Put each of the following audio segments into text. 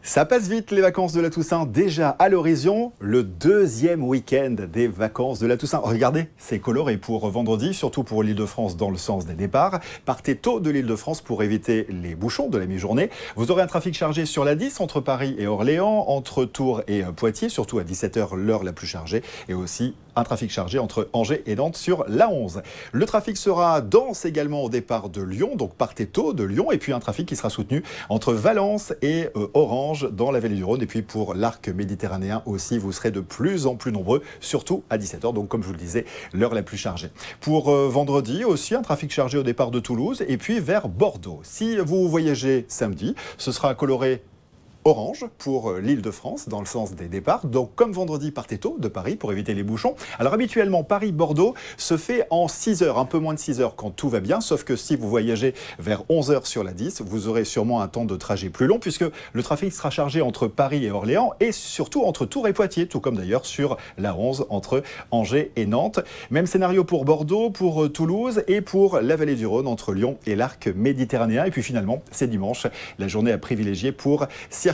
Ça passe vite les vacances de la Toussaint, déjà à l'horizon, le deuxième week-end des vacances de la Toussaint. Regardez, c'est coloré pour vendredi, surtout pour l'Île-de-France dans le sens des départs. Partez tôt de l'Île-de-France pour éviter les bouchons de la mi-journée. Vous aurez un trafic chargé sur la 10 entre Paris et Orléans, entre Tours et Poitiers, surtout à 17h, l'heure la plus chargée, et aussi un trafic chargé entre Angers et Nantes sur la 11. Le trafic sera dense également au départ de Lyon, donc partez tôt de Lyon, et puis un trafic qui sera soutenu entre Valence et Orange dans la vallée du Rhône. Et puis pour l'arc méditerranéen aussi, vous serez de plus en plus nombreux, surtout à 17h, donc comme je vous le disais, l'heure la plus chargée. Pour vendredi aussi, un trafic chargé au départ de Toulouse et puis vers Bordeaux. Si vous voyagez samedi, ce sera coloré orange pour l'Île-de-France dans le sens des départs. Donc comme vendredi, partez tôt de Paris pour éviter les bouchons. Alors habituellement, Paris-Bordeaux se fait en 6 heures, un peu moins de 6 heures quand tout va bien, sauf que si vous voyagez vers 11 heures sur la 10, vous aurez sûrement un temps de trajet plus long puisque le trafic sera chargé entre Paris et Orléans et surtout entre Tours et Poitiers, tout comme d'ailleurs sur la 11 entre Angers et Nantes. Même scénario pour Bordeaux, pour Toulouse et pour la vallée du Rhône entre Lyon et l'arc méditerranéen. Et puis finalement, c'est dimanche, la journée à privilégier pour circuler.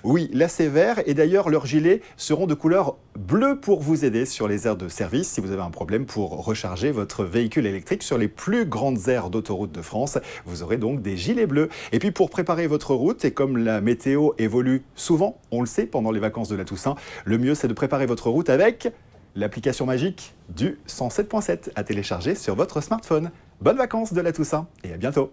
Oui, là c'est vert et d'ailleurs leurs gilets seront de couleur bleue pour vous aider sur les aires de service si vous avez un problème pour recharger votre véhicule électrique sur les plus grandes aires d'autoroute de France. Vous aurez donc des gilets bleus. Et puis pour préparer votre route, et comme la météo évolue souvent, on le sait pendant les vacances de la Toussaint, le mieux c'est de préparer votre route avec l'application magique du 107.7 à télécharger sur votre smartphone. Bonnes vacances de la Toussaint et à bientôt.